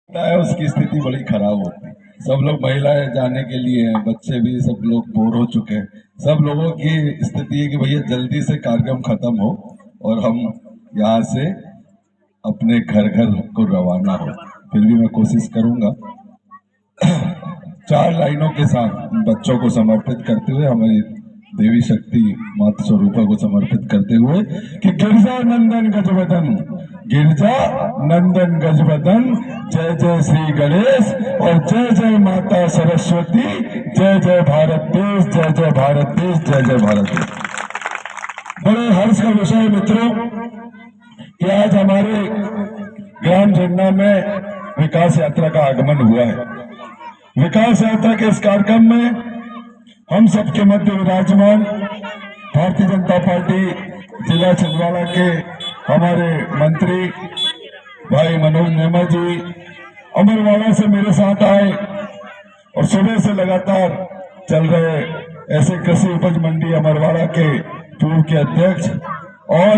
है उसकी स्थिति बड़ी खराब होती है। सब लोग महिलाएं जाने के लिए हैं, बच्चे भी सब लोग बोर हो चुके हैं। सब लोगों की स्थिति है कि भैया जल्दी से कार्यक्रम खत्म हो और हम यहाँ से अपने घर घर को रवाना हो। फिर भी मैं कोशिश करूंगा 4 लाइनों के साथ बच्चों को समर्पित करते हुए, हमारी देवी शक्ति माता स्वरूपा को समर्पित करते हुए कि गिरजा नंदन गजबदन, गिरजा नंदन गजबदन, जय जय श्री गणेश और जय जय माता सरस्वती, जय जय भारत देश, जय जय भारत देश, जय जय भारत देश। बड़े हर्ष का विषय मित्रों कि आज हमारे ग्राम झरना में विकास यात्रा का आगमन हुआ है। विकास यात्रा के इस कार्यक्रम में हम सबके मध्य विराजमान भारतीय जनता पार्टी जिला छिंदवाड़ा के हमारे मंत्री भाई मनोज नेमा जी अमरवाड़ा से मेरे साथ आए और सुबह से लगातार चल रहे ऐसे कृषि उपज मंडी अमरवाड़ा के पूर्व के अध्यक्ष और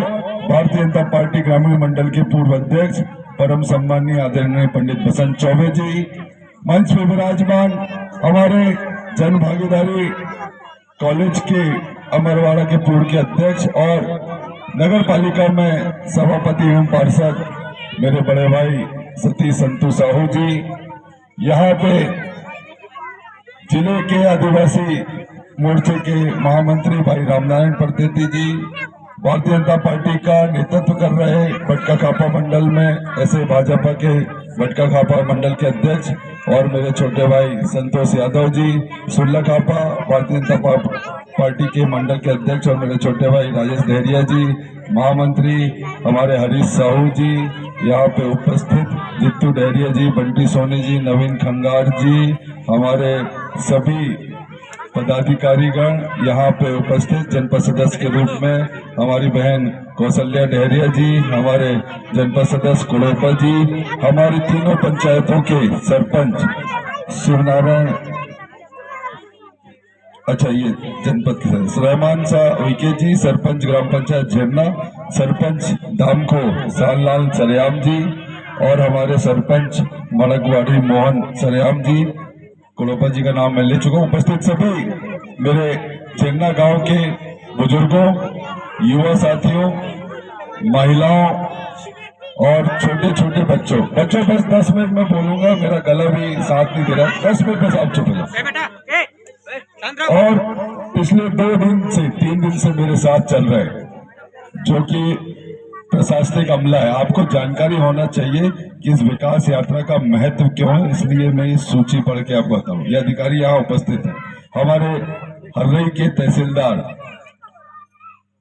भारतीय जनता पार्टी ग्रामीण मंडल के पूर्व अध्यक्ष परम सम्मानीय आदरणीय पंडित बसंत चौबे जी, मंच में विराजमान हमारे जन भागीदारी कॉलेज के अमरवाड़ा के पूर्व के अध्यक्ष और नगर पालिका में सभापति एवं पार्षद मेरे बड़े भाई सतीश संतू साहू जी, यहाँ पे जिले के आदिवासी मोर्चे के महामंत्री भाई रामनारायण परदेती जी, भारतीय जनता पार्टी का नेतृत्व कर रहे बटका खापा मंडल में ऐसे भाजपा के बटका खापा मंडल के अध्यक्ष और मेरे छोटे भाई संतोष यादव जी, सुल्ला खापा भारतीय जनता पार्टी के मंडल के अध्यक्ष और मेरे छोटे भाई राजेश दहरिया जी, महामंत्री हमारे हरीश साहू जी, यहाँ पे उपस्थित जित्तू डहरिया जी, बंटी सोनी जी, नवीन खंगार जी, हमारे सभी पदाधिकारीगण यहाँ पे उपस्थित, जनपद सदस्य के रूप में हमारी बहन कौशल्या डहरिया जी, हमारे जनपद सदस्य कुड़ोपा जी, हमारी तीनों पंचायतों के सरपंच शिवनारायण, अच्छा ये जनपद के सदस्य रहमान शाह उइके जी, सरपंच ग्राम पंचायत झरना, सरपंच धामखो साललाल सरेआम जी और हमारे सरपंच मड़कवाड़ी मोहन सरेआम जी, कुड़ोपा जी का नाम मैं ले चुका हूँ। उपस्थित सभी मेरे झरना गांव के बुजुर्गों, युवा साथियों, महिलाओं और छोटे छोटे बच्चों बस 10 मिनट में बोलूंगा, मेरा गला भी साथ नहीं दे रहा, 10 मिनट में आप चुप हो जाओ। और पिछले 2 दिन से 3 दिन से मेरे साथ चल रहे हैं जो कि प्रशासनिक अमला है। आपको जानकारी होना चाहिए कि इस विकास यात्रा का महत्व क्यों है, इसलिए मैं इस सूची पढ़ के आपको बताऊं। ये अधिकारी यहाँ उपस्थित है, हमारे हर्रई के तहसीलदार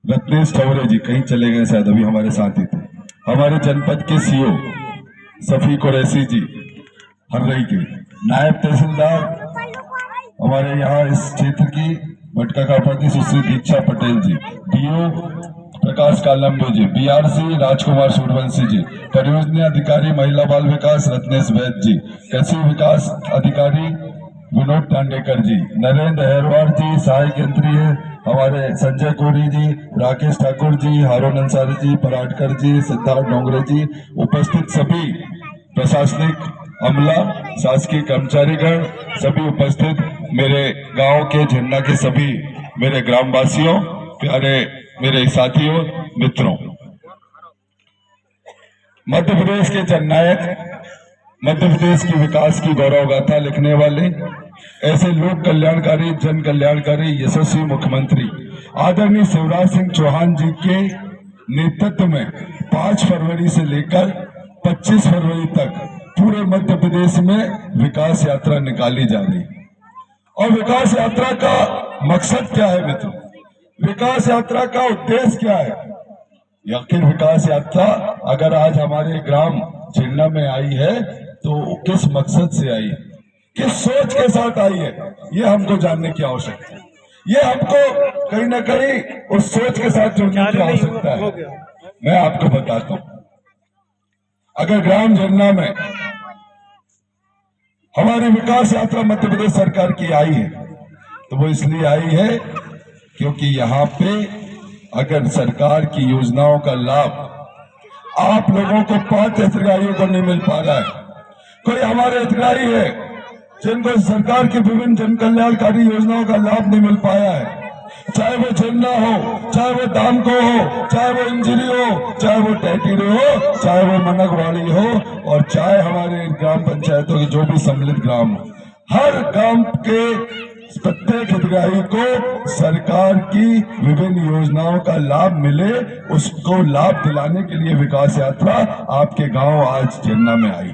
रत्नेश ठौरे जी, कहीं चले गए शायद, अभी हमारे साथ ही थे, हमारे जनपद के सीओ सफी कुरैशी जी हर्रई के, नायब तहसीलदार हमारे यहाँ इस क्षेत्र की भटका खापा की सुश्री दीक्षा पटेल जी, डीओ प्रकाश कालम्बे जी, बीआरसी राजकुमार सूर्यवंशी जी, परियोजना अधिकारी महिला बाल विकास रत्नेश वैद्य जी, कृषि विकास अधिकारी विनोद टांडेकर जी, नरेंद्र अहरवार जी, सहायक यंत्रीय हमारे संजय कोरी जी, राकेश ठाकुर जी, हारून अंसारी जी, पराटकर जी, सिद्धार्थ डोंगरे जी, उपस्थित सभी प्रशासनिक अमला, शासकीय कर्मचारीगण, सभी उपस्थित मेरे गांव के झरना के सभी मेरे ग्रामवासियों, प्यारे मेरे साथियों, मित्रों, मध्य प्रदेश के जननायक, मध्य प्रदेश की विकास की गौरव गाथा लिखने वाले, ऐसे लोक कल्याणकारी, जन कल्याणकारी यशस्वी मुख्यमंत्री आदरणीय शिवराज सिंह चौहान जी के नेतृत्व में 5 फरवरी से लेकर 25 फरवरी तक पूरे मध्य प्रदेश में विकास यात्रा निकाली जा रही है। और विकास यात्रा का मकसद क्या है मित्रों? विकास यात्रा का उद्देश्य क्या है? आखिर विकास यात्रा अगर आज हमारे ग्राम झरना में आई है तो किस मकसद से आई है, किस सोच के साथ आई है, ये हमको जानने की आवश्यकता है। ये हमको कहीं ना कहीं उस सोच के साथ जुड़ने की आवश्यकता है। मैं आपको बताता हूं, अगर ग्राम झरना में हमारी विकास यात्रा मध्य प्रदेश सरकार की आई है तो वो इसलिए आई है क्योंकि यहाँ पे अगर सरकार की योजनाओं का लाभ आप लोगों को 5 हितग्राहियों को नहीं मिल पा रहा है, कोई हमारे हितग्राही है जिनको सरकार की विभिन्न जन कल्याणकारी योजनाओं का लाभ नहीं मिल पाया है, चाहे वो झरना हो, चाहे वो दामको हो, चाहे वो इंजरी हो, चाहे वो टैटीरे हो, चाहे वो मनकवाड़ी हो, और चाहे हमारे ग्राम पंचायतों के जो भी सम्मिलित ग्राम हो, हर गांव के प्रत्येक हितग्राही को सरकार की विभिन्न योजनाओं का लाभ मिले, उसको लाभ दिलाने के लिए विकास यात्रा आपके गांव आज झरना में आई।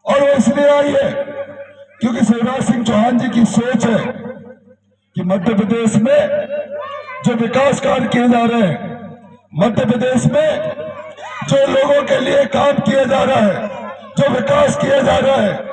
और वो इसलिए आई है क्योंकि शिवराज सिंह चौहान जी की सोच है कि मध्य प्रदेश में जो विकास कार्य किए जा रहे हैं, मध्य प्रदेश में जो लोगों के लिए काम किया जा रहा है, जो विकास किया जा रहा है,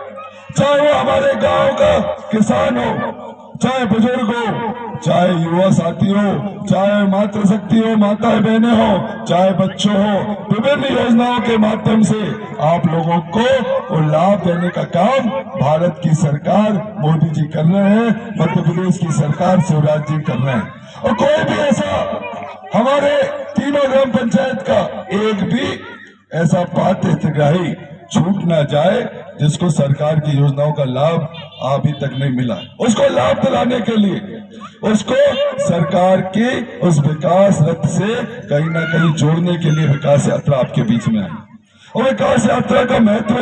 चाहे वो हमारे गांव का किसान हो, चाहे बुजुर्ग हो, चाहे युवा साथी हो, चाहे मातृशक्ति हो, माता बहनें हो, चाहे बच्चों हो, विभिन्न योजनाओं के माध्यम से आप लोगों को वो लाभ देने का काम भारत की सरकार मोदी जी कर रहे हैं, मध्य प्रदेश की सरकार शिवराज जी कर रहे हैं। और कोई भी ऐसा हमारे तीनों ग्राम पंचायत का एक भी ऐसा पात्र हितग्राही छूट ना जाए जिसको सरकार की योजनाओं का लाभ अभी तक नहीं मिला, उसको लाभ दिलाने के लिए उसको सरकार के उस विकास रथ से कहीं ना कहीं जोड़ने के लिए विकास यात्रा आपके बीच में आई। और विकास यात्रा का महत्व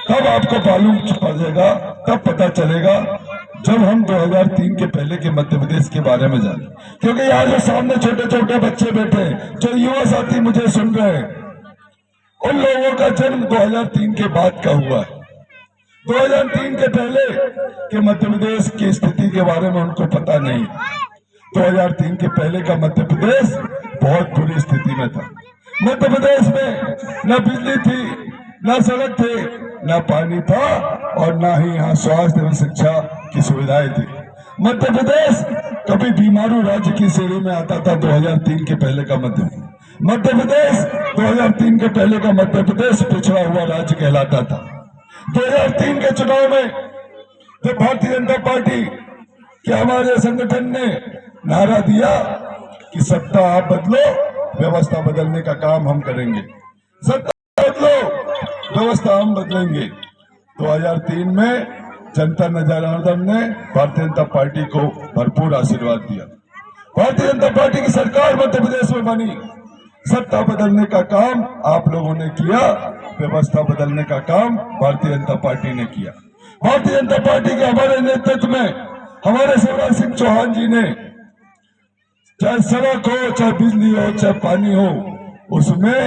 तब आपको मालूम पड़ेगा, तब पता चलेगा जब हम 2003 के पहले के मध्य प्रदेश के बारे में जाने। क्योंकि यहाँ जो सामने छोटे छोटे बच्चे बैठे हैं, जो युवा साथी मुझे सुन रहे हैं, उन लोगों का जन्म 2003 के बाद का हुआ है। 2003 के पहले के मध्य प्रदेश की स्थिति के बारे में उनको पता नहीं। 2003 के पहले का मध्य प्रदेश बहुत बुरी स्थिति में था। मध्य प्रदेश में न बिजली थी, न सड़क थे, न पानी था, और न ही यहाँ स्वास्थ्य एवं शिक्षा की सुविधाएं थी। मध्य प्रदेश कभी बीमारू राज्य की श्रेणी में आता था। 2003 के पहले का मध्य प्रदेश 2003 के पहले का मध्य प्रदेश पिछड़ा हुआ राज्य कहलाता था। 2003 के चुनाव में जब भारतीय जनता पार्टी के हमारे संगठन ने नारा दिया कि सत्ता आप बदलो, व्यवस्था बदलने का काम हम करेंगे, सत्ता बदलो, व्यवस्था हम बदलेंगे। 2003 में जनता जनार्दन ने भारतीय जनता पार्टी को भरपूर आशीर्वाद दिया। भारतीय जनता पार्टी की सरकार मध्य प्रदेश में बनी, सत्ता बदलने का काम आप लोगों ने किया, व्यवस्था बदलने का काम भारतीय जनता पार्टी ने किया। भारतीय जनता पार्टी के हमारे नेतृत्व में हमारे शिवराज सिंह चौहान जी ने चाहे सड़क हो, चाहे बिजली हो, चाहे पानी हो, उसमें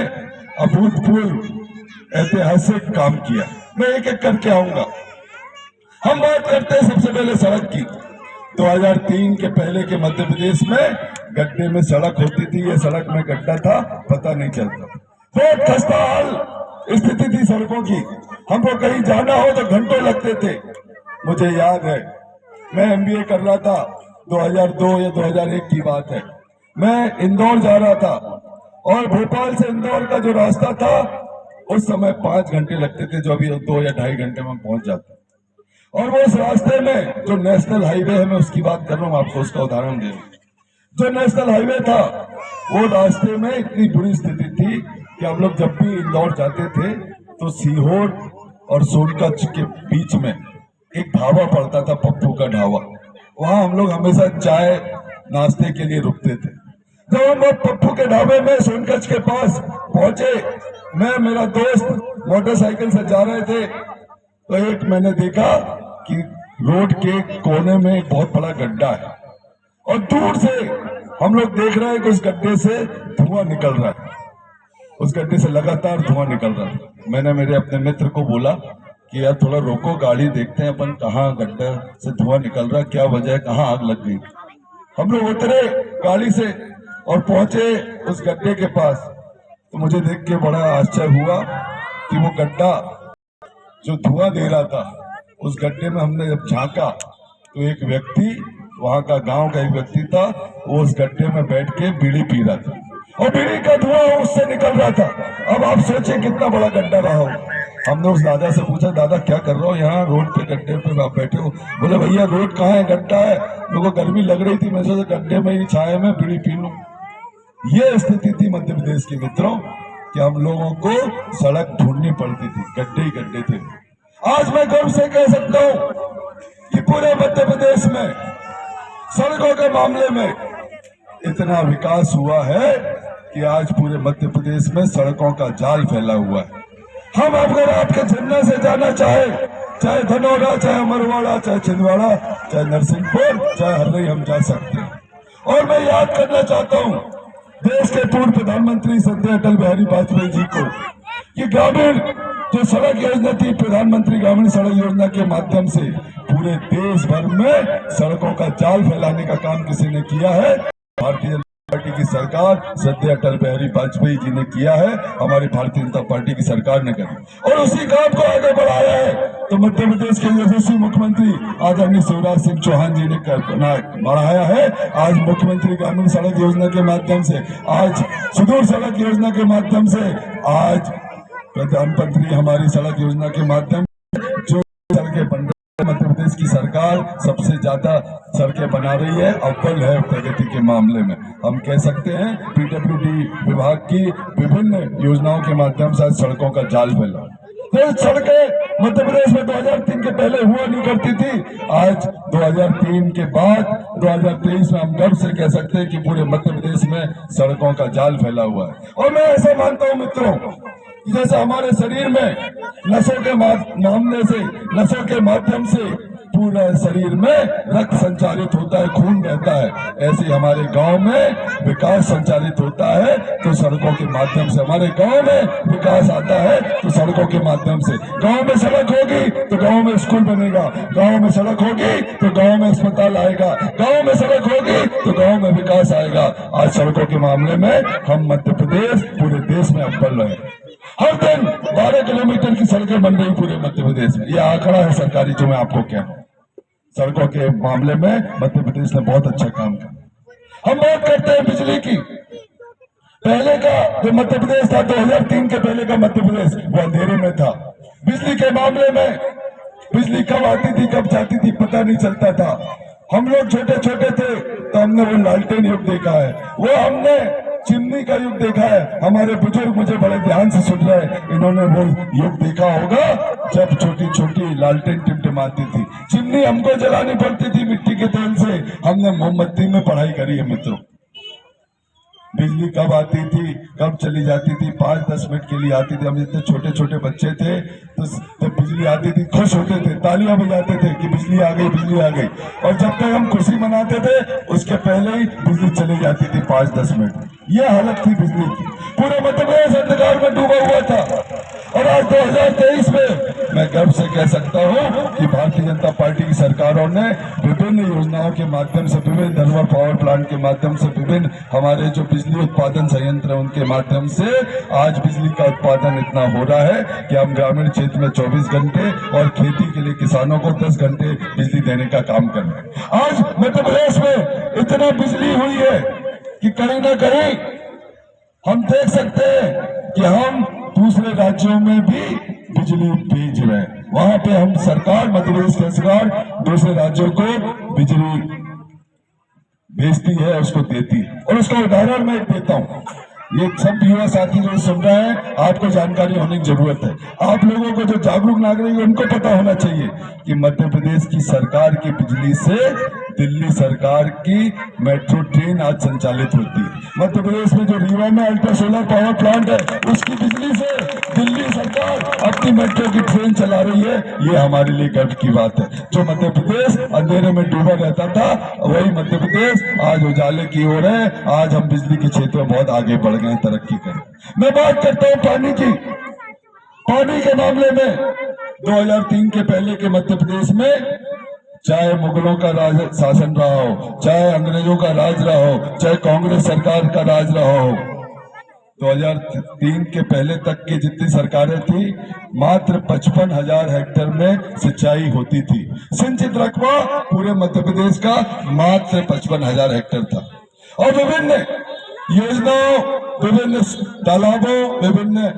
अभूतपूर्व ऐतिहासिक काम किया। मैं एक एक करके आऊंगा। हम बात करते हैं सबसे पहले सड़क की। 2003 के पहले के मध्य प्रदेश में गड्ढे में सड़क होती थी, ये सड़क में गड्ढा था, पता नहीं चलता। बहुत खस्ता हाल स्थिति थी सड़कों की। हमको कहीं जाना हो तो घंटों लगते थे। मुझे याद है, मैं MBA कर रहा था, 2002 या 2001 की बात है। मैं इंदौर जा रहा था और भोपाल से इंदौर का जो रास्ता था उस समय 5 घंटे लगते थे, जो अभी 2 या 2.5 घंटे में पहुंच जाता। और वो उस रास्ते में जो नेशनल हाईवे है, मैं उसकी बात कर रहा हूँ, आपको उसका उदाहरण दे रहा हूँ। जो नेशनल हाईवे था, वो रास्ते में इतनी बुरी स्थिति थी कि हम लोग जब भी इंदौर जाते थे तो सीहोर और सोनकच्छ के बीच में एक ढाबा पड़ता था, पप्पू का ढाबा। वहां हम लोग हमेशा चाय नाश्ते के लिए रुकते थे। जब हम लोग पप्पू के ढाबे में सोनकच्छ के पास पहुंचे, मैं मेरा दोस्त मोटरसाइकिल से जा रहे थे, तो एक मैंने देखा कि रोड के कोने में एक बहुत बड़ा गड्ढा है और दूर से हम लोग देख रहे हैं कि उस गड्ढे से धुआं निकल रहा है। उस गड्ढे से लगातार धुआं निकल रहा है। मैंने मेरे अपने मित्र को बोला कि यार थोड़ा रोको, गाड़ी देखते हैं अपन, कहाँ गड्ढा से धुआं निकल रहा है, क्या वजह है, कहाँ आग लग गई। हम लोग उतरे गाड़ी से और पहुंचे उस गड्ढे के पास, तो मुझे देख के बड़ा आश्चर्य हुआ कि वो गड्ढा जो धुआं दे रहा था, उस गड्ढे में हमने जब झांका तो एक व्यक्ति, वहां का गांव का एक व्यक्ति था, वो उस गड्ढे में बैठ के बीड़ी पी रहा था और बीड़ी का धुआं उससे निकल रहा था। अब आप सोचिए कितना बड़ा गड्ढा रहा हो। हमने उस दादा से पूछा, दादा क्या कर रहे हो यहाँ रोड पे, गड्ढे पे आप बैठे हो? बोले भैया रोड कहाँ है, गड्ढा है। मेरे को गर्मी लग रही थी, मैं सोचा गड्ढे में ही छाए में बीड़ी पी लूं। ये स्थिति थी मध्य प्रदेश के मित्रों कि हम लोगों को सड़क ढूंढनी पड़ती थी, गड्ढे ही गड्ढे थे। आज मैं गर्व से कह सकता हूं कि पूरे मध्य प्रदेश में सड़कों के मामले में इतना विकास हुआ है कि आज पूरे मध्य प्रदेश में सड़कों का जाल फैला हुआ है। हम अगर आपके झन्ना से जाना चाहे धनौरा, चाहे अमरवाड़ा, चाहे छिंदवाड़ा, चाहे नरसिंहपुर, चाहे हर्रई, हम जा सकते हैं। और मैं याद करना चाहता हूं देश के पूर्व प्रधानमंत्री श्रद्धेय अटल बिहारी वाजपेयी जी को कि ग्रामीण जो सड़क योजना थी, प्रधानमंत्री ग्रामीण सड़क योजना के माध्यम से पूरे देश भर में सड़कों का जाल फैलाने का काम किसी ने किया है? भारतीय जनता पार्टी की सरकार श्रद्धेय अटल बिहारी वाजपेयी जी ने किया है, हमारी भारतीय जनता पार्टी की सरकार ने करी और उसी काम को आगे बढ़ाया है। तो मध्य प्रदेश के यशस्वी मुख्यमंत्री आदरणीय शिवराज सिंह चौहान जी ने बढ़ाया है। आज मुख्यमंत्री ग्रामीण सड़क योजना के माध्यम से, आज सुदूर सड़क योजना के माध्यम से, आज प्रधानमंत्री हमारी सड़क योजना के माध्यम जो सड़कें बन रही है, मध्य प्रदेश की सरकार सबसे ज्यादा सड़कें बना रही है, अव्वल है प्रगति के मामले में। हम कह सकते हैं पीडब्ल्यूडी विभाग की विभिन्न योजनाओं के माध्यम से सड़कों का जाल फैला। तो सड़कें मध्य प्रदेश में 2003 के पहले हुआ नहीं करती थी, आज 2003 के बाद 2023 में हम गर्व से कह सकते हैं कि पूरे मध्य प्रदेश में सड़कों का जाल फैला हुआ है। और मैं ऐसा मानता हूं मित्रों, जैसे हमारे शरीर में नसों के मामले से, नसों के माध्यम से पूरा शरीर में रक्त संचारित होता है, खून बहता है, ऐसे हमारे गांव में विकास संचालित होता है तो सड़कों के माध्यम से। हमारे गांव में विकास आता है तो सड़कों के माध्यम से। गांव में सड़क होगी तो गांव में स्कूल बनेगा, गांव में सड़क होगी तो गांव में अस्पताल आएगा, गांव में सड़क होगी तो गांव में विकास आएगा। आज सड़कों के मामले में हम मध्य प्रदेश पूरे देश में अव्वल रहे। हर दिन 12 किलोमीटर की सड़कें बन रही पूरे मध्य प्रदेश में, यह आंकड़ा है सरकारी जो मैं आपको कह रहा हूं। सड़कों के मामले में मध्य प्रदेश ने बहुत अच्छा काम किया। हम बात करते हैं बिजली की। पहले का जो मध्य प्रदेश था, 2003 के पहले का मध्य प्रदेश, वो अंधेरे में था। बिजली के मामले में बिजली कब आती थी कब जाती थी पता नहीं चलता था। हम लोग छोटे छोटे थे तो हमने वो लालटेन युग देखा है, वो हमने चिमनी का युग देखा है। हमारे बुजुर्ग मुझे बड़े ध्यान से सुन रहे हैं, इन्होंने वो युग देखा होगा जब छोटी छोटी लालटेन टिमटिमाती थी, चिमनी हमको जलानी पड़ती थी मिट्टी के तेल से। हमने मोमबत्ती में पढ़ाई करी है मित्रों। बिजली कब आती थी कब चली जाती थी, 5-10 मिनट के लिए आती थी। हम इतने छोटे छोटे बच्चे थे तो जब बिजली आती थी खुश होते थे, तालियां बजाते थे कि बिजली आ गई, बिजली आ गई। और जब तक हम खुशी मनाते थे उसके पहले ही बिजली चली जाती थी 5-10 मिनट। ये हालत थी बिजली की। पूरे मध्य प्रदेश अंधकार में डूबा हुआ था। और आज 2023 में मैं गर्व से कह सकता हूं कि भारतीय जनता पार्टी की सरकारों ने विभिन्न योजनाओं के माध्यम से, विभिन्न थर्मल पावर प्लांट के माध्यम से, विभिन्न हमारे जो बिजली उत्पादन संयंत्र है उनके माध्यम से आज बिजली का उत्पादन इतना हो रहा है कि हम ग्रामीण क्षेत्र में 24 घंटे और खेती के लिए किसानों को 10 घंटे बिजली देने का काम कर रहे हैं। आज मध्य प्रदेश में इतना बिजली हुई है कि कहीं ना कहीं हम देख सकते हैं कि हम दूसरे राज्यों में भी बिजली भेज रहे हैं। वहां पे हम सरकार, मध्य प्रदेश की सरकार दूसरे राज्यों को बिजली भेजती है, उसको देती है। और उसका उदाहरण मैं देता हूं। ये सब युवा साथी जो सुन रहे हैं, आपको जानकारी होने की जरूरत है। आप लोगों को जो जागरूक नागरिक उनको पता होना चाहिए कि मध्य प्रदेश की सरकार की बिजली से दिल्ली सरकार की मेट्रो ट्रेन आज संचालित होती है। मध्य प्रदेश में जो रीवा में अल्ट्रा सोलर पावर प्लांट है उसकी बिजली से दिल्ली सरकार अपनी मेट्रो की ट्रेन चला रही है। ये हमारे लिए गर्व की बात है। जो मध्य प्रदेश अंधेरे में डूबा रहता था वही मध्य प्रदेश आज उजाले की ओर है। आज हम बिजली के क्षेत्र में बहुत आगे बढ़ गए, तरक्की करें। मैं बात करता हूँ पानी की। पानी के मामले में 2003 के पहले के मध्य प्रदेश में चाहे मुगलों का राज शासन रहा हो, चाहे अंग्रेजों का राज रहा हो, चाहे कांग्रेस सरकार का राज रहा हो, 2003 के पहले तक की जितनी सरकारें थी मात्र 55,000 हेक्टेयर में सिंचाई होती थी। सिंचित रकबा पूरे मध्य प्रदेश का मात्र 55,000 हेक्टेयर था। और विभिन्न योजनाओं, विभिन्न तालाबों, विभिन्न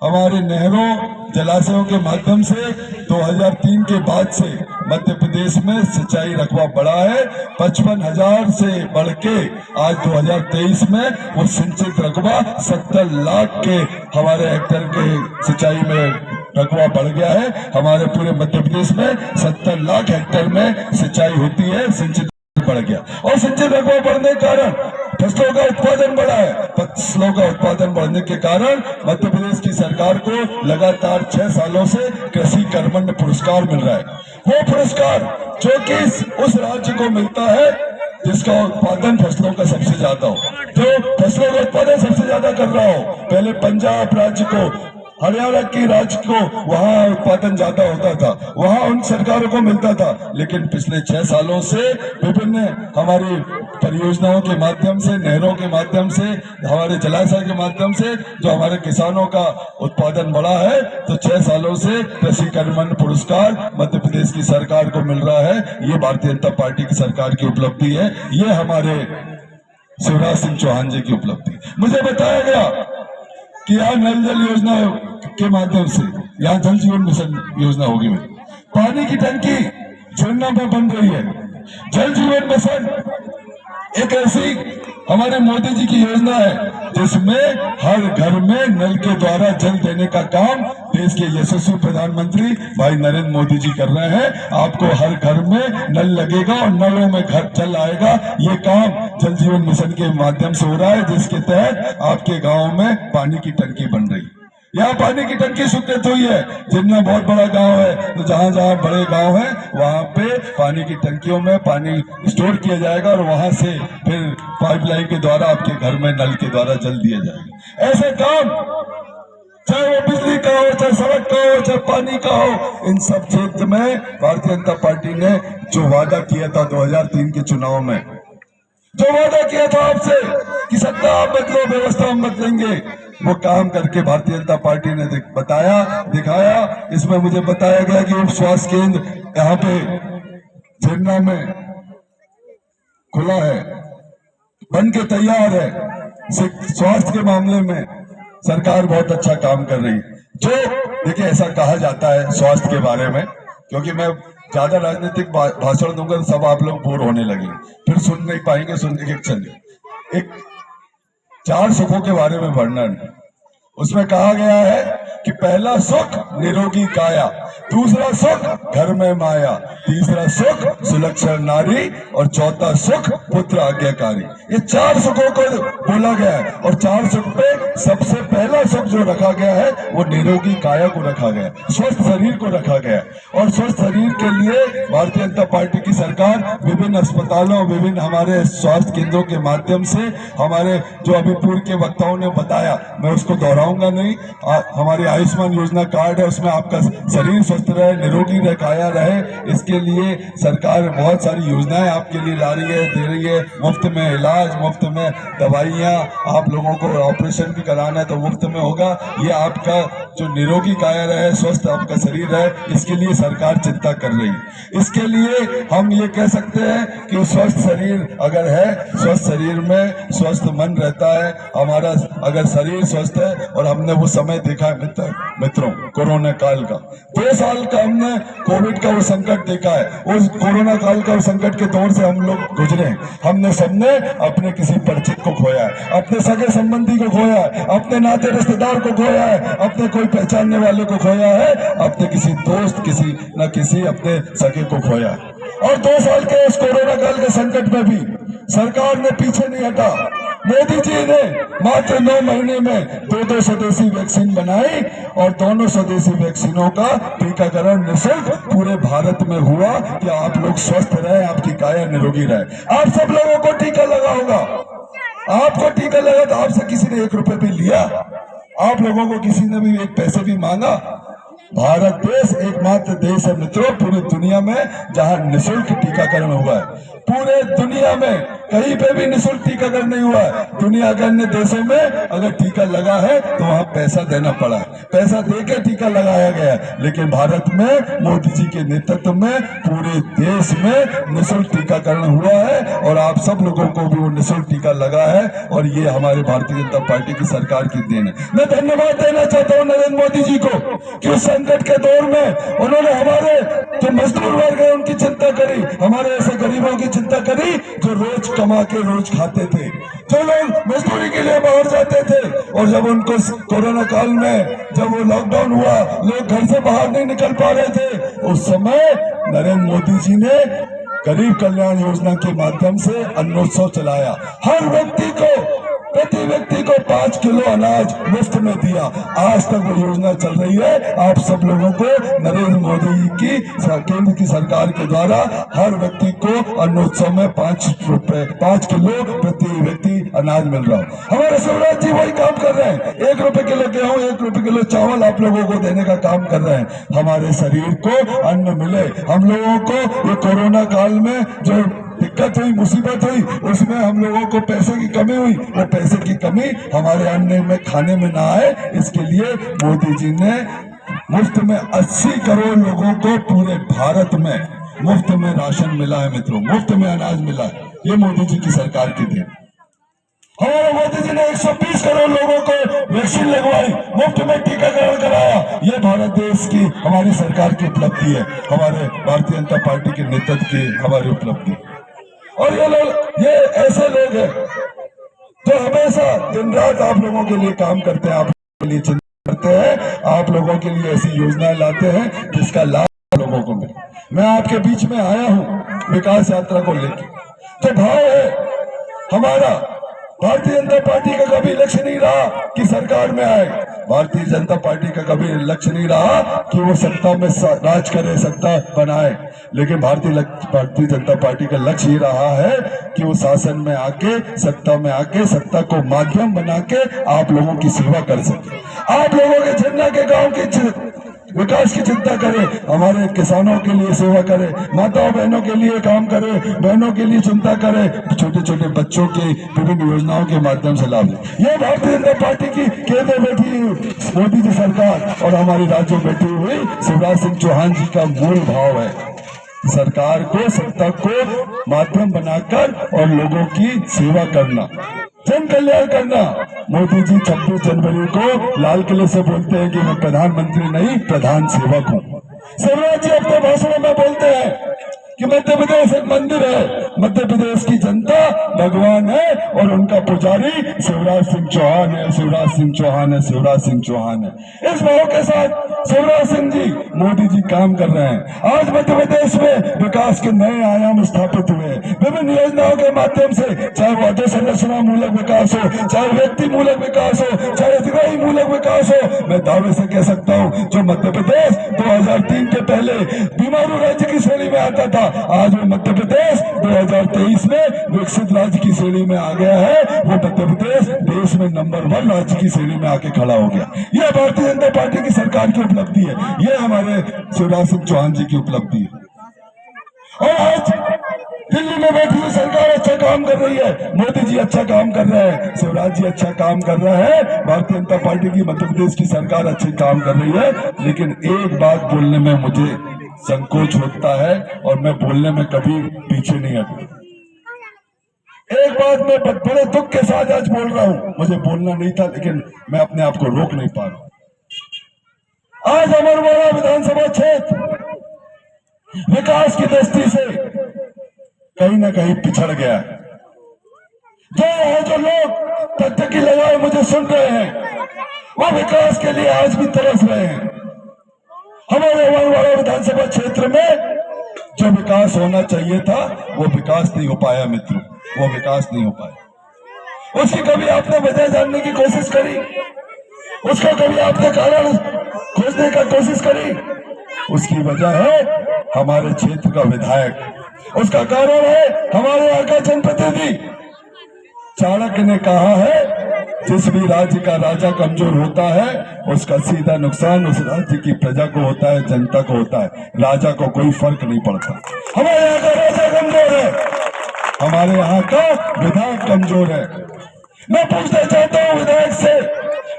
हमारे नहरों, जलाशयों के माध्यम से 2003 के बाद से मध्य प्रदेश में सिंचाई रकबा बढ़ा है। 55,000 से बढ़ के आज 2023 में वो सिंचित रकबा 70 लाख के हमारे हेक्टेयर के सिंचाई में रकबा बढ़ गया है। हमारे पूरे मध्य प्रदेश में 70 लाख हेक्टेयर में सिंचाई होती है, सिंचित बढ़ गया और सिंचित रकबा बढ़ने के कारण फसलों का उत्पादन बढ़ा है। फसलों का उत्पादन बढ़ने के कारण मध्य प्रदेश की सरकार को लगातार 6 सालों से कृषि कर्मण्य पुरस्कार मिल रहा है। वो पुरस्कार जो कि उस राज्य को मिलता है जिसका उत्पादन फसलों का सबसे ज्यादा हो, जो फसलों का उत्पादन सबसे ज्यादा कर रहा हो। पहले पंजाब राज्य को, हरियाणा की राज्य को वहां उत्पादन ज्यादा होता था, वहां उन सरकारों को मिलता था। लेकिन पिछले 6 सालों से विभिन्न हमारी परियोजनाओं के माध्यम से, नहरों के माध्यम से, हमारे जलाशय के माध्यम से जो हमारे किसानों का उत्पादन बढ़ा है, तो 6 सालों से कृषि कर्मण्य पुरस्कार मध्य प्रदेश की सरकार को मिल रहा है। ये भारतीय जनता पार्टी की सरकार की उपलब्धि है, ये हमारे शिवराज सिंह चौहान जी की उपलब्धि। मुझे बताया गया कि यहाँ नल जल योजना के माध्यम से यहाँ जल जीवन मिशन योजना होगी। पानी की टंकी झरना में बन रही है। जल जीवन मिशन एक ऐसी हमारे मोदी जी की योजना है जिसमें हर घर में नल के द्वारा जल देने का काम देश के यशस्वी प्रधानमंत्री भाई नरेंद्र मोदी जी कर रहे हैं। आपको हर घर में नल लगेगा और नलों में घर जल आएगा। ये काम जल जीवन मिशन के माध्यम से हो रहा है, जिसके तहत आपके गांव में पानी की टंकी बन रही है। यहाँ पानी की टंकी स्वीकृत हुई है। जितना बहुत बड़ा गांव है, तो जहां जहां बड़े गांव हैं वहां पे पानी की टंकियों में पानी स्टोर किया जाएगा और वहां से फिर पाइपलाइन के द्वारा आपके घर में नल के द्वारा जल दिया जाएगा। ऐसे काम चाहे वो बिजली का हो, चाहे सड़क का हो, चाहे पानी का हो, इन सब क्षेत्र में भारतीय जनता पार्टी ने जो वादा किया था 2003 के चुनाव में, जो वादा किया था आपसे कि सत्ता आप बदलो, व्यवस्था हम बदलेंगे, वो काम करके भारतीय जनता पार्टी ने बताया, दिखाया। इसमें मुझे बताया गया कि उप स्वास्थ्य केंद्र यहाँ पे झरना में खुला है, बन के तैयार है। स्वास्थ्य के मामले में सरकार बहुत अच्छा काम कर रही है। जो देखिए, ऐसा कहा जाता है स्वास्थ्य के बारे में, क्योंकि मैं ज्यादा राजनीतिक भाषण दूंगा तो सब आप लोग बोर होने लगे, फिर सुन नहीं पाएंगे। सुनने के चलिए, एक 4 सुखों के बारे में वर्णन, उसमें कहा गया है कि पहला सुख निरोगी काया, दूसरा सुख घर में माया, तीसरा सुख सुलक्षण नारी और चौथा सुख पुत्र आज्ञाकारी। ये 4 सुखों को बोला गया है और 4 सुख पे सबसे पहला सुख जो रखा गया है वो निरोगी काया को रखा गया, स्वस्थ शरीर को रखा गया। और स्वस्थ शरीर के लिए भारतीय जनता पार्टी की सरकार विभिन्न अस्पतालों, विभिन्न हमारे स्वास्थ्य केंद्रों के माध्यम से, हमारे जो अभी पूर्व के वक्ताओं ने बताया, मैं उसको दोहराऊंगा नहीं। हमारी आयुष्मान योजना कार्ड है, उसमें आपका शरीर स्वस्थ रहे, निरोगी रहे, काया रहे, इसके लिए सरकार बहुत सारी योजनाएं आपके लिए ला रही है, दे रही है। मुफ्त में इलाज, मुफ्त में दवाइयां, आप लोगों को ऑपरेशन भी कराना है तो मुफ्त में होगा। ये आपका जो निरोगी काया रहे, स्वस्थ आपका शरीर रहे, इसके लिए सरकार चिंता कर रही है। इसके लिए हम ये कह सकते हैं कि स्वस्थ शरीर अगर है, स्वस्थ शरीर में स्वस्थ मन रहता है। हमारा अगर शरीर स्वस्थ है, और हमने वो समय देखा है मित्रों, कोरोना काल का 2 साल का हमने कोविड का वो संकट देखा है। उस कोरोना काल का संकट के दौर से हम लोग गुजरे हैं। हमने सबने अपने किसी परिचित को खोया है, अपने सगे संबंधी को खोया है, अपने नाते रिश्तेदार को खोया है, अपने कोई पहचानने वाले को खोया है, अपने किसी दोस्त, किसी न किसी अपने सगे को खोया है। और 2 साल के उस कोरोना काल के संकट में भी सरकार ने पीछे नहीं हटा। मोदी जी ने मात्र 9 महीने में 2 स्वदेशी वैक्सीन बनाई और दोनों स्वदेशी वैक्सीनों का टीकाकरण निःशुल्क पूरे भारत में हुआ कि आप लोग स्वस्थ रहे, आपकी काया निरोगी रहे। आप सब लोगों को टीका लगा होगा, आपको टीका लगा तो आपसे किसी ने 1 रुपए भी लिया? आप लोगों को किसी ने भी 1 पैसे भी मांगा? भारत देश एकमात्र देश है मित्रों पूरी दुनिया में जहां निःशुल्क टीकाकरण हुआ है। पूरे दुनिया में कहीं पे भी निःशुल्क टीकाकरण नहीं हुआ है। दुनिया के अन्य देशों में अगर टीका लगा है तो वहां पैसा देना पड़ा, पैसा देके टीका लगाया गया। लेकिन भारत में मोदी जी के नेतृत्व में पूरे देश में निःशुल्क टीकाकरण हुआ है और आप सब लोगों को भी वो निःशुल्क टीका लगा है और ये हमारे भारतीय जनता पार्टी की सरकार की देन है। मैं धन्यवाद देना चाहता हूँ नरेंद्र मोदी जी को कि उस संकट के दौर में उन्होंने हमारे जो मजदूर वर्ग है उनकी चिंता करी, हमारे ऐसे गरीबों की चिंता करी जो रोज कमा के रोज खाते थे, जो लोग मजदूरी के लिए बाहर जाते थे, और जब उनको कोरोना काल में जब वो लॉकडाउन हुआ, लोग घर से बाहर नहीं निकल पा रहे थे, उस समय नरेंद्र मोदी जी ने गरीब कल्याण योजना के माध्यम से अन्नोत्सव चलाया। हर व्यक्ति को, प्रति व्यक्ति को 5 किलो अनाज मुफ्त में दिया। आज तक वो योजना चल रही है। आप सब लोगों को नरेंद्र मोदी जी की केंद्र की सरकार के द्वारा हर व्यक्ति को अन्नोत्सव में 5 किलो प्रति व्यक्ति अनाज मिल रहा है। हमारे शिवराज जी वही काम कर रहे हैं। 1 रुपए किलो गेहूं, 1 रुपए किलो चावल आप लोगों को देने का काम कर रहे हैं। हमारे शरीर को अन्न मिले। हम लोगों को ये कोरोना काल में जो दिक्कत हुई, मुसीबत हुई, उसमें हम लोगों को पैसे की कमी हुई, वो पैसे की कमी हमारे अन्न में खाने में ना आए, इसके लिए मोदी जी ने मुफ्त में 80 करोड़ लोगों को पूरे भारत में मुफ्त में राशन मिला है मित्रों, मुफ्त में अनाज मिला है। ये मोदी जी की सरकार की देन। हमारे मोदी जी ने 120 करोड़ लोगों को वैक्सीन लगवाई, मुफ्त में टीकाकरण कराया। ये भारत देश की, हमारी सरकार की उपलब्धि है, हमारे भारतीय जनता पार्टी के नेतृत्व की हमारी उपलब्धि। और ये लोग, ये ऐसे लोग हैं जो हमेशा दिन रात आप लोगों के लिए काम करते हैं, आप लोगों के लिए चिंता करते हैं, आप लोगों के लिए ऐसी योजनाएं लाते हैं जिसका लाभ लोगों को मिले। मैं आपके बीच में आया हूं विकास यात्रा को लेकर। तो भाव है हमारा, भारतीय जनता पार्टी का कभी लक्ष्य नहीं रहा कि सरकार में आए। भारतीय जनता पार्टी का कभी लक्ष्य नहीं रहा कि वो सत्ता में राज करे, सत्ता बनाए। लेकिन भारतीय जनता पार्टी का लक्ष्य ये रहा है कि वो शासन में आके, सत्ता में आके, सत्ता को माध्यम बना के आप लोगों की सेवा कर सके, आप लोगों के झन्ना के गांव की विकास की चिंता करे, हमारे किसानों के लिए सेवा करे, माताओं बहनों के लिए काम करे, बहनों के लिए चिंता करे, छोटे छोटे बच्चों के विभिन्न योजनाओं के माध्यम से लाभ ले। ये भारतीय जनता पार्टी की केंद्र बैठी मोदी जी सरकार और हमारी राज्य में बैठी हुई शिवराज सिंह चौहान जी का मूल भाव है। सरकार को, सत्ता को माध्यम बनाकर और लोगों की सेवा करना, जन कल्याण करना। मोदी जी 26 जनवरी को लाल किले से बोलते हैं कि मैं प्रधानमंत्री नहीं, प्रधान सेवक हूँ। शिवराज जी अपने भाषणों में बोलते हैं कि मध्य प्रदेश एक मंदिर है, मध्य प्रदेश की जनता भगवान है और उनका पुजारी शिवराज सिंह चौहान है, शिवराज सिंह चौहान है, शिवराज सिंह चौहान है। इस भाव के साथ शिवराज सिंह जी, मोदी जी काम कर रहे हैं। आज मध्य प्रदेश में विकास के नए आयाम स्थापित हुए विभिन्न योजनाओं के माध्यम से, चाहे वो अधोसंरचना मूलक विकास हो, चाहे व्यक्ति मूलक विकास हो, चाहे अधिकारी मूलक विकास हो। मैं दावे से कह सकता हूँ जो मध्य प्रदेश 2003 के पहले बीमारू राज्य की श्रेणी में आता था, आज वो मध्य प्रदेश 2023 में विकसित राज्य की श्रेणी में आ गया है। वो मध्य प्रदेश देश में नंबर 1 राज्य की श्रेणी में आके खड़ा हो गया। यह भारतीय जनता पार्टी की सरकार की उपलब्धि है, यह हमारे शिवराज सिंह चौहान जी की उपलब्धि है। और आज दिल्ली में बैठी हुई सरकार अच्छा काम कर रही है, मोदी जी अच्छा काम कर रहे हैं, शिवराज जी अच्छा काम कर रहे हैं, भारतीय जनता पार्टी की मध्य प्रदेश की सरकार अच्छी काम कर रही है। लेकिन एक बात बोलने में मुझे संकोच होता है और मैं बोलने में कभी पीछे नहीं हटता। एक बात मैं बड़े दुख के साथ आज बोल रहा हूं, मुझे बोलना नहीं था लेकिन मैं अपने आप को रोक नहीं पा रहा। आज अमरवाड़ा विधानसभा क्षेत्र विकास की दृष्टि से कहीं ना कहीं पिछड़ गया है। जो लोग तथ्य की लगाए मुझे सुन रहे हैं, वो विकास के लिए आज भी तरस रहे हैं। हमारे अमरवाड़ा विधानसभा क्षेत्र में जो विकास होना चाहिए था वो विकास नहीं हो पाया मित्रों, वो विकास नहीं हो पाया। उसकी कभी आपने वजह जानने की कोशिश करी? उसका कभी आपने कारण खोजने का कोशिश करी? उसकी वजह है हमारे क्षेत्र का विधायक, उसका कारण है हमारे यहाँ का जनप्रतिनिधि। चाणक्य ने कहा है जिस भी राज्य का राजा कमजोर होता है उसका सीधा नुकसान उस राज्य की प्रजा को होता है, जनता को होता है, राजा को कोई फर्क नहीं पड़ता। हमारे यहाँ का राजा कमजोर है, हमारे यहाँ का विधायक कमजोर है। मैं पूछना चाहता हूँ विधायक से,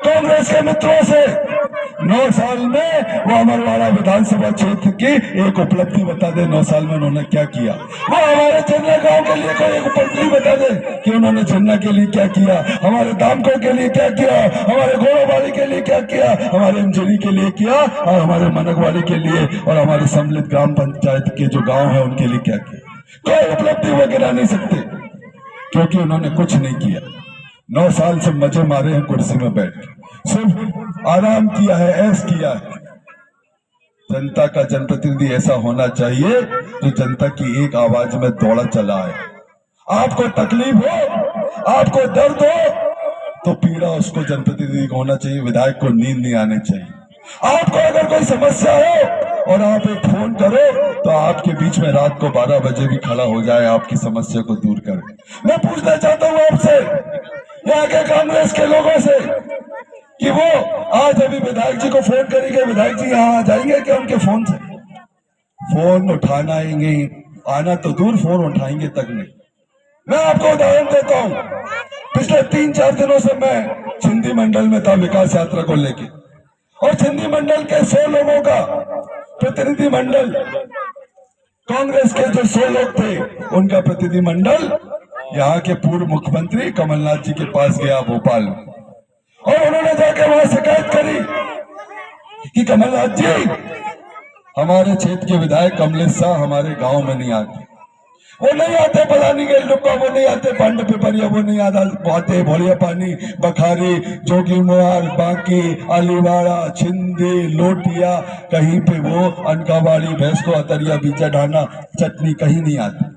कांग्रेस के मित्रों से, 9 साल में वो अमरवाड़ा विधानसभा क्षेत्र की एक उपलब्धि बता दे, 9 साल में उन्होंने क्या किया। वो हमारे चन्ना गांव के लिए कोई एक उपलब्धि बता दे कि उन्होंने चन्ना के लिए क्या किया, हमारे दामको के लिए क्या किया, हमारे घोड़ाबाड़ी के लिए क्या किया, हमारे इंजरी के लिए किया और हमारे मनकवाड़ी के लिए और हमारे सम्मिलित ग्राम पंचायत के जो गाँव है उनके लिए क्या किया। कोई उपलब्धि वो गिरा नहीं सकते। क्योंकि उन्होंने कुछ नहीं किया। 9 साल से मजे मारे हैं कुर्सी में बैठ के, सिर्फ आराम किया है, ऐश किया है। जनता का जनप्रतिनिधि ऐसा होना चाहिए जो जनता की एक आवाज में दौड़ा चला है। आपको तकलीफ हो, आपको दर्द हो, तो पीड़ा उसको जनप्रतिनिधि को होना चाहिए, विधायक को नींद नहीं आनी चाहिए। आपको अगर कोई समस्या हो और आप एक फोन करो तो आपके बीच में रात को 12 बजे भी खड़ा हो जाए आपकी समस्या को दूर करे। मैं पूछना चाहता हूं आपसे, यहाँ के कांग्रेस के लोगों से, कि वो आज अभी विधायक जी को फोन करेंगे, विधायक जी यहाँ आ जाएंगे क्या उनके फोन से? फोन उठाना आएंगे, आना तो दूर, फोन उठाएंगे तक नहीं। मैं आपको उदाहरण देता हूँ, पिछले 3-4 दिनों से मैं सिंधी मंडल में था विकास यात्रा को लेके, और सिंधी मंडल के 100 लोगों का प्रतिनिधि मंडल, कांग्रेस के जो 100 लोग थे उनका प्रतिनिधि मंडल यहाँ के पूर्व मुख्यमंत्री कमलनाथ जी के पास गया भोपाल में, और उन्होंने जाकर वहां शिकायत करी कि कमलनाथ जी, हमारे क्षेत्र के विधायक कमलेश शाह हमारे गांव में नहीं आते, वो नहीं आते पलानी गेल डुब्बा, वो नहीं आते पांड पिपरिया, वो नहीं आते भोलिया पानी, बखारी, जोगी मुहार, बांकी, अलीवाड़ा, छिंदी, लोटिया, कहीं पे वो अनकावाड़ी, भैंस को अतरिया, बीचा ढाना, चटनी, कहीं नहीं आते।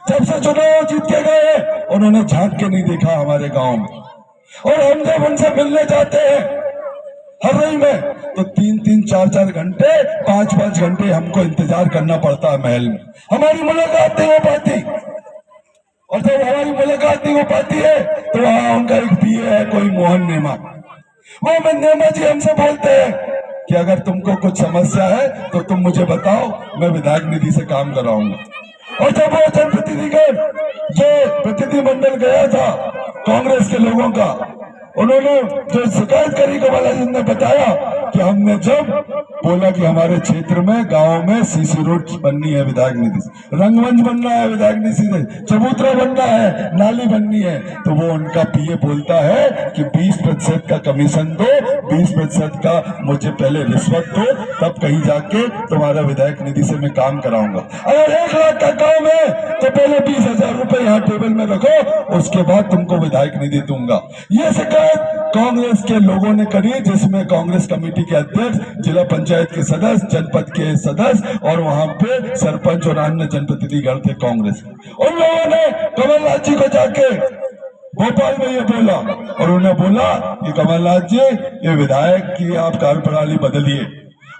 जब से चुनाव जीत के गए उन्होंने झांक के नहीं देखा हमारे गांव में, और हम जब उनसे मिलने जाते हैं हर रही में तो 3-3, 4-4 घंटे, 5-5 घंटे हमको इंतजार करना पड़ता है महल में, हमारी मुलाकात नहीं हो पाती। और जब हमारी मुलाकात नहीं हो पाती है तो वहां उनका एक पीए है, कोई मोहन नेमा, वो नेमा जी हमसे बोलते हैं कि अगर तुमको कुछ समस्या है तो तुम मुझे बताओ, मैं विधायक निधि से काम कराऊंगा। और जब वो जनप्रतिनिधि जो प्रतिनिधि मंडल गया था कांग्रेस के लोगों का, उन्होंने जो शिकायत करी, कमलनाथ जी ने बताया कि हमने जब बोला कि हमारे क्षेत्र में गांव में सीसी रोड बननी है विधायक निधि से, रंगमंच बनना है विधायक निधि से, चबूतरा बनना है, नाली बननी है, तो वो उनका पीए बोलता है कि 20% का कमीशन दो, 20% का मुझे पहले रिश्वत दो, तब कहीं जाके तुम्हारा विधायक निधि से मैं काम कराऊंगा। अगर 1 लाख का काम है तो पहले 20,000 रुपए यहाँ टेबल में रखो, उसके बाद तुमको विधायक निधि दूंगा। ये शिकायत कांग्रेस के लोगों ने करी, जिसमें कांग्रेस कमेटी के अध्यक्ष, जिला पंचायत के सदस्य, जनपद के सदस्य और वहां पे सरपंच और अन्य जनप्रतिनिधिगण थे कांग्रेस। उन लोगों ने कमलनाथ जी को जाके भोपाल में ये बोला, और उन्होंने बोला कि कमलनाथ जी, ये विधायक की आप कार्यप्रणाली बदलिए,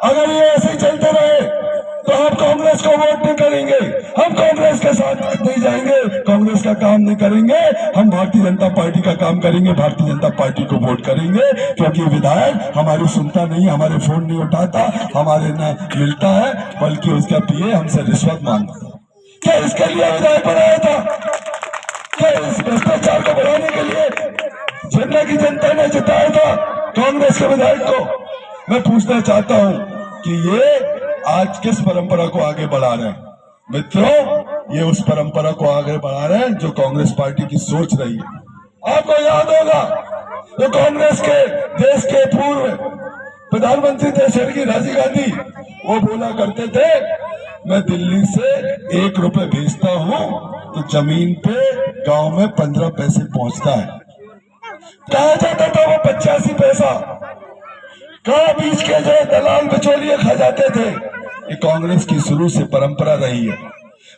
अगर ये ऐसे ही चलते रहे तो हम कांग्रेस को वोट नहीं करेंगे, हम कांग्रेस के साथ नहीं जाएंगे, कांग्रेस का काम नहीं करेंगे, हम भारतीय जनता पार्टी का काम करेंगे, भारतीय जनता पार्टी को वोट करेंगे, क्योंकि विधायक हमारी सुनता नहीं, हमारे फोन नहीं उठाता, हमारे न मिलता है, बल्कि उसका पीए हमसे रिश्वत मांगता। क्या इसके लिए विधायक बनाया था? क्या इस भ्रष्टाचार को बढ़ाने के लिए जनता की जनता ने जिताया था कांग्रेस के विधायक को? मैं पूछना चाहता हूं कि ये आज किस परंपरा को आगे बढ़ा रहे हैं? मित्रों, ये उस परंपरा को आगे बढ़ा रहे हैं जो कांग्रेस पार्टी की सोच रही है। आपको याद होगा तो कांग्रेस के देश के पूर्व प्रधानमंत्री थे स्वर्गीय राजीव गांधी, वो बोला करते थे, मैं दिल्ली से 1 रुपए भेजता हूं तो जमीन पे गांव में 15 पैसे पहुंचता है। कहा जाता था वो 85 पैसा, कहा बीच के जो दलाल बिचौलिए खा जाते थे। ये कांग्रेस की शुरू से परंपरा रही है।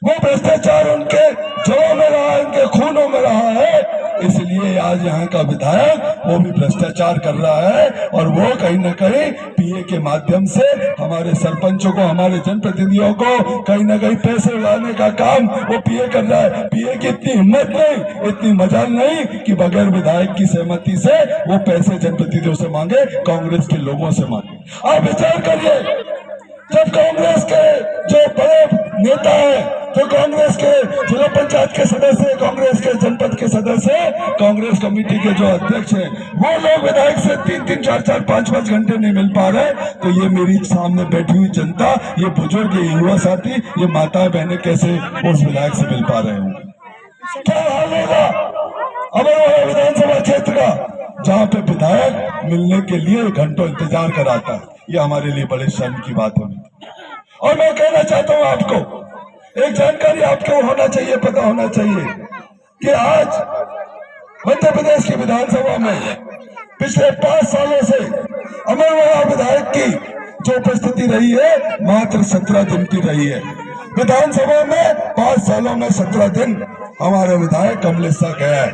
वो भ्रष्टाचार उनके जड़ों में रहा है, उनके खूनों में रहा है, इसलिए आज यहाँ का विधायक वो भी भ्रष्टाचार कर रहा है, और वो कहीं न कहीं पीए के माध्यम से हमारे सरपंचों को, हमारे जनप्रतिनिधियों को कहीं न कहीं पैसे उड़ाने का काम वो पीए कर रहा है। पीए की इतनी हिम्मत नहीं, इतनी मजाल नहीं कि बगैर विधायक की सहमति से वो पैसे जनप्रतिनिधियों से मांगे, कांग्रेस के लोगों से मांगे। आप विचार करिए, जब कांग्रेस के जो बड़े नेता है, जो कांग्रेस के जिला पंचायत के सदस्य, कांग्रेस के जनपद के सदस्य, कांग्रेस कमेटी के जो अध्यक्ष हैं, वो लोग विधायक से 3-3, 4-4, 5-5 घंटे नहीं मिल पा रहे, तो ये मेरी सामने बैठी हुई जनता, ये बुजुर्ग, ये युवा साथी, ये माताएं बहनें कैसे उस विधायक से मिल पा रहे होंगे? क्या हाल होगा अमरोहा विधानसभा क्षेत्र का, जहाँ पे विधायक मिलने के लिए घंटों इंतजार कराता है? ये हमारे लिए बड़े शर्म की बात है। और मैं कहना चाहता हूँ आपको, एक जानकारी आपको होना चाहिए, पता होना चाहिए कि आज मध्य प्रदेश की विधानसभा में पिछले 5 सालों से अमरवाला विधायक की जो उपस्थिति रही है मात्र 17 दिन की रही है। विधानसभा में 5 सालों में 17 दिन हमारे विधायक कमलेश शाह गया है।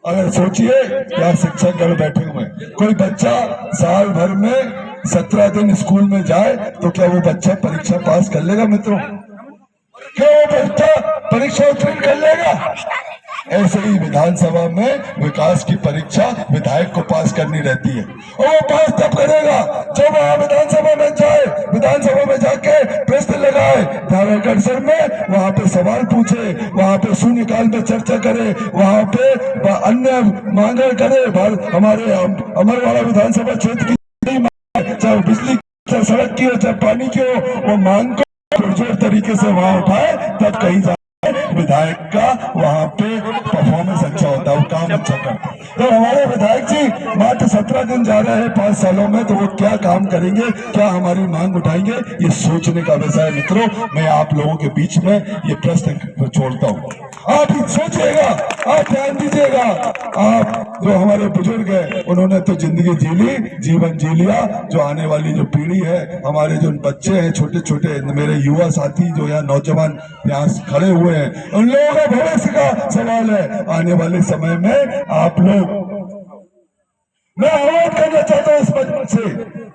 अगर सोचिए क्या शिक्षक गण बैठे हुए, कोई बच्चा साल भर में 17 दिन स्कूल में जाए तो क्या वो बच्चा परीक्षा पास कर लेगा मित्रों? क्या वो बच्चा परीक्षा उत्तीर्ण कर लेगा? ऐसे ही विधानसभा में विकास की परीक्षा विधायक को पास करनी रहती है और वो पास तब करेगा जब वहां विधानसभा में जाए, विधानसभा में जाके प्रश्न लगाए, धाराकर्षण में वहां पे सवाल पूछे, वहां पे शून्यकाल में चर्चा करे, वहां पे अन्य मांगे करे। हमारे अमरवाड़ा विधानसभा क्षेत्र की चाहे बिजली चाहे सड़क की हो चाहे पानी की हो, वो मांग को पुरजोर तरीके से वहां उठाए तब कहीं जाए विधायक का वहां पे परफॉर्मेंस अच्छा होता है, वो काम अच्छा करता है। तो हमारे विधायक जी मात्र 17 दिन जा रहे हैं 5 सालों में, तो वो क्या काम करेंगे, क्या हमारी मांग उठाएंगे, ये सोचने का विषय है मित्रों। मैं आप लोगों के बीच में ये प्रश्न छोड़ता हूँ, आप सोचिएगा, आप ध्यान दीजिएगा। आप जो हमारे बुजुर्ग हैं उन्होंने तो जिंदगी जी ली, जीवन जी लिया। जो आने वाली जो पीढ़ी है, हमारे जो बच्चे हैं छोटे छोटे, मेरे युवा साथी जो यहाँ नौजवान यहाँ खड़े हुए हैं, उन लोगों का भविष्य का सवाल है। आने वाले समय में आप लोग, मैं आह्वान करना चाहता हूँ इस मंच से,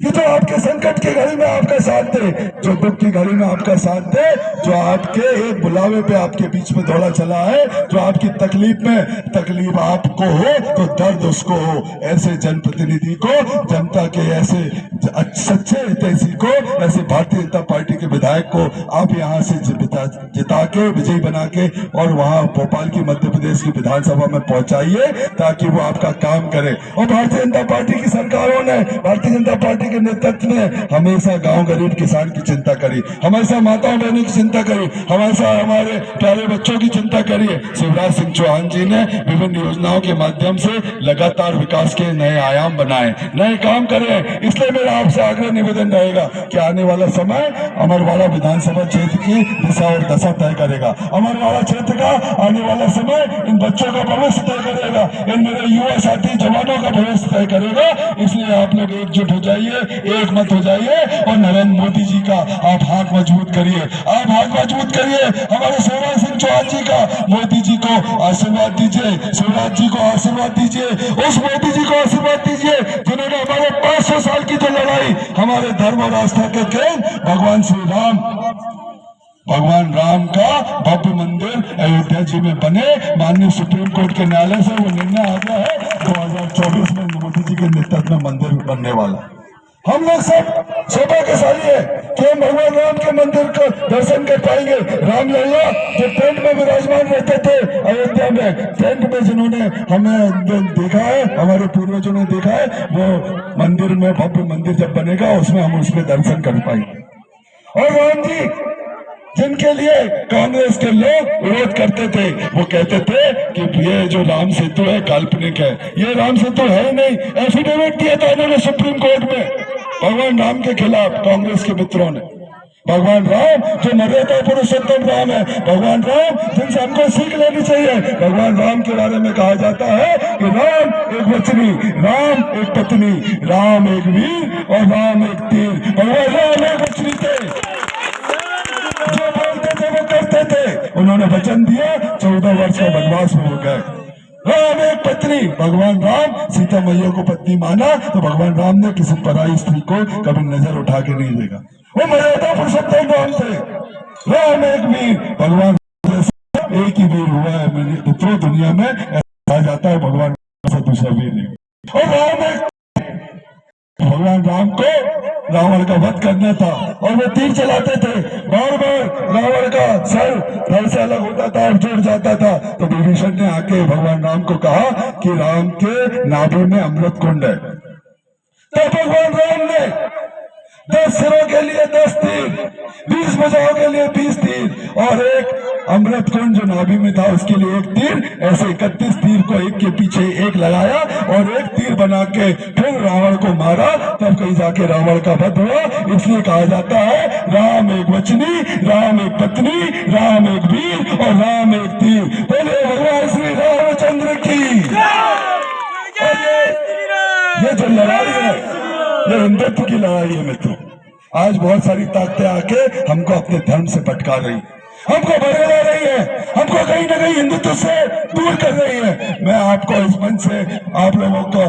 ये जो आपके संकट की घड़ी में आपका साथ दे, जो दुख की घड़ी में आपका साथ दे, जो आपके एक बुलावे पे आपके बीच में दौड़ा चला है, जो आपकी तकलीफ में तकलीफ आपको हो तो दर्द उसको हो, ऐसे जनप्रतिनिधि को, जनता के ऐसे सच्चे हितैषी को, ऐसे भारतीय जनता पार्टी के विधायक को आप यहाँ से जिता के विजयी बना के और वहाँ भोपाल की मध्य प्रदेश की विधानसभा में पहुंचाइए ताकि वो आपका काम करे। और भारतीय जनता पार्टी की सरकारों ने, भारतीय जनता पार्टी के नेतृत्व ने हमेशा गांव गरीब किसान की चिंता करी, हमेशा माताओं बहनों की चिंता करी, हमेशा हमारे प्यारे बच्चों की चिंता करी है। शिवराज सिंह चौहान जी ने विभिन्न योजनाओं के माध्यम से लगातार विकास के नए आयाम बनाए, नए काम करे। इसलिए मेरा आपसे आग्रह निवेदन रहेगा कि आने वाला समय अमरवाड़ा विधानसभा क्षेत्र की दिशा और दशा तय करेगा। अमरवाड़ा क्षेत्र का आने वाला समय इन बच्चों का भविष्य तय करेगा, इन मेरे युवा साथी जवानों का भविष्य तय करेगा। इसलिए आप लोग एकजुट हो जाइए, एक मत हो जाइए और नरेंद्र मोदी जी का आप हाथ मजबूत करिए, आप हाथ मजबूत करिए। हमारे शिवराज सिंह चौहान जी का मोदी जी को आशीर्वाद दीजिए, शिवराज जी को आशीर्वाद दीजिए, उस मोदी जी को आशीर्वाद दीजिए जिन्होंने हमारे 500 साल की जो लड़ाई हमारे धर्म और आस्था के केंद्र भगवान श्री राम, भगवान राम का भव्य मंदिर अयोध्या जी में बने। माननीय सुप्रीम कोर्ट के न्यायालय से वो निर्णय आ गया है 2024 में मोदी जी के नेतृत्व में मंदिर बनने वाला। हम लोग सब सौभाग्यशाली है कि हम भगवान राम के मंदिर का दर्शन कर पाएंगे। रामलला जो टेंट में विराजमान रहते थे अयोध्या में, टेंट में जिन्होंने हमें देखा है, हमारे पूर्वजों ने देखा है, वो मंदिर में भव्य मंदिर जब बनेगा उसमें हम उसमें दर्शन कर पाएंगे। और राम जी जिनके लिए कांग्रेस के लोग विरोध करते थे, वो कहते थे कि ये जो राम सेतु है काल्पनिक है, ये राम सेतु है नहीं। एफिडेविट दिया था इन्होंने सुप्रीम कोर्ट में भगवान राम के खिलाफ, कांग्रेस के मित्रों ने। भगवान राम जो मर्यादा पुरुषोत्तम राम है, भगवान राम जिनसे हमको सीख लेनी चाहिए। भगवान राम के बारे में कहा जाता है कि राम एक वचनी, राम एक पत्नी, राम एक वीर और राम एक तीर। भगवान राम एक वचनी थे, जो बोलते थे वो करते थे। उन्होंने वचन दिया, 14 वर्ष का वनवास में हो गए। राम एक पत्नी, भगवान राम सीता मैया को पत्नी माना तो भगवान राम ने किसी पराई स्त्री को कभी नजर उठा के नहीं देखा। वो मर्यादा पुरुषोत्तम राम थे। राम एक वीर, भगवान एक ही वीर हुआ है मित्रों दुनिया में, ऐसा जाता है भगवान से दूसरा वीर नहीं। और राम एक, भगवान राम को रावण का वध करना था और वो तीर चलाते थे, बार बार रावण का सर धड़ से अलग होता था और जुड़ जाता था। तो विभीषण ने आके भगवान राम को कहा कि राम के नाभि में अमृत कुंड है। तो भगवान राम ने 10 सिरों के लिए 10 तीर, 20 भुजाओं के लिए 20 तीर और एक अमृत कुंड जो नाभि में था उसके लिए 1 तीर, ऐसे 31 तीर को एक के पीछे एक लगाया और एक तीर बना के फिर रावण को मारा। तब कहीं जाके रावण का वध हुआ। इसलिए कहा जाता है राम एक वचनी, राम एक पत्नी, राम एक वीर और राम एक तीर। बोले भगवान औरतें आके हमको अपने धर्म से भटका रही, हमको बरगला रही है, हमको कहीं ना कहीं हिंदुत्व से दूर कर रही है। मैं आपको इस मंच से आप लोगों को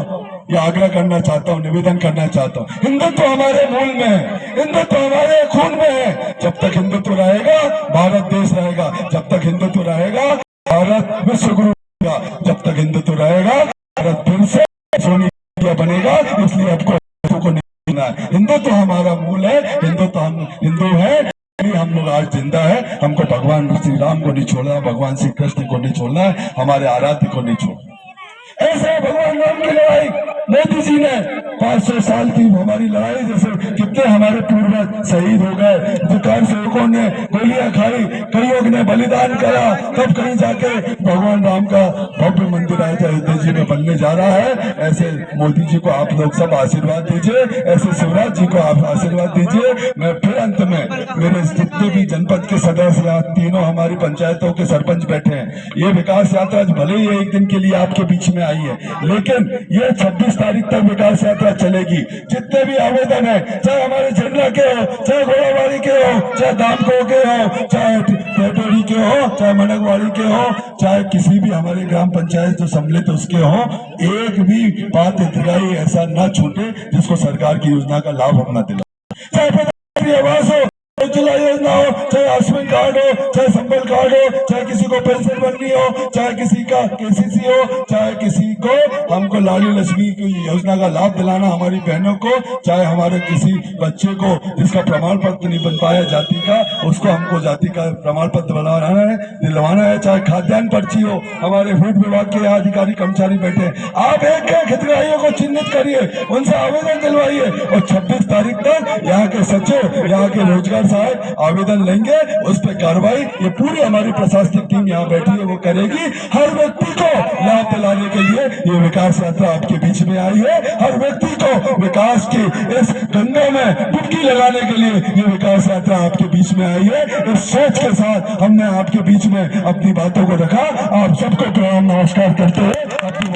ये आग्रह करना चाहता हूँ, निवेदन करना चाहता हूँ, हिंदुत्व हमारे मूल में है, हिंदुत्व हमारे खून में है। जब तक हिंदुत्व रहेगा भारत देश रहेगा, जब तक हिंदुत्व रहेगा भारत विश्व गुरु रहेगा, जब तक हिंदुत्व रहेगा भारत फिर से सोनी बनेगा। इसलिए आपको को नहीं देना है। हिंदुत्व हमारा मूल है, हिंदुत्व हम हिंदू है, हम लोग आज जिंदा है। हमको भगवान श्री राम को नहीं छोड़ना, भगवान श्री कृष्ण को नहीं छोड़ना है, हमारे आराध्य को नहीं छोड़ना। ऐसे भगवान राम की लड़ाई मोदी जी ने 500 साल की हमारी लड़ाई, जैसे कितने हमारे पूर्वज शहीद हो गए, दुकान सेवकों ने गोलियां खाई, कईयों ने बलिदान करा, तब कहीं जाके भगवान राम का भव्य मंदिर अयोध्या जी में बनने जा रहा है। ऐसे मोदी जी को आप लोग सब आशीर्वाद दीजिए, ऐसे शिवराज जी को आप आशीर्वाद दीजिए। मैं फिर अंत में मेरे जितने भी जनपद के सदस्य यहाँ तीनों हमारी पंचायतों के सरपंच बैठे हैं, ये विकास यात्रा भले ही एक दिन के लिए आपके बीच में आई है, लेकिन ये 26 तारीख तक विकास यात्रा चलेगी। जितने भी आवेदन है, चाहे हमारे झंडा के हो, चाहे घोड़ावाड़ी के हो, चाहे दामको के हो, चाहे टेटोरी के हो, चाहे मनकवाड़ी के हो, चाहे किसी भी हमारे ग्राम पंचायत जो सम्मिलित उसके हो, एक भी बात हितग्राही ऐसा न छूटे जिसको सरकार की योजना का लाभ हम न दिला। चाहे प्रधानमंत्री आवास हो, उज्ज्वला योजना हो, चाहे आयुष्मान कार्ड हो, चाहे संबल कार्ड हो, चाहे किसी को पेंशन बननी हो, चाहे किसी का केसीसी हो, चाहे किसी को हमको लाली लक्ष्मी की योजना का लाभ दिलाना हमारी बहनों को, चाहे हमारे किसी बच्चे को जिसका प्रमाण पत्र नहीं बन पाया जाति का, उसको हमको जाति का प्रमाण पत्र दिलवाना है, चाहे खाद्यान्न पर्ची हो, हमारे फूड विभाग के अधिकारी कर्मचारी बैठे, आप एक एक हितग्राहियों को चिन्हित करिए, उनसे आवेदन दिलवाइए और 26 तारीख तक यहाँ के सचिव, यहाँ के रोजगार साहब आवेदन लेंगे, उस पर कार्रवाई ये पूरी हमारी प्रशासनिक टीम यहाँ बैठी है वो करेगी। हर व्यक्ति को लाभ दिलाने के लिए ये विकास यात्रा आपके बीच में आई है, हर व्यक्ति को विकास की इस गंगा में डुबकी लगाने के लिए ये विकास यात्रा आपके बीच में आई है। इस सोच के साथ हमने आपके बीच में अपनी बातों को रखा। आप सबको प्रणाम नमस्कार करते हुए अपनी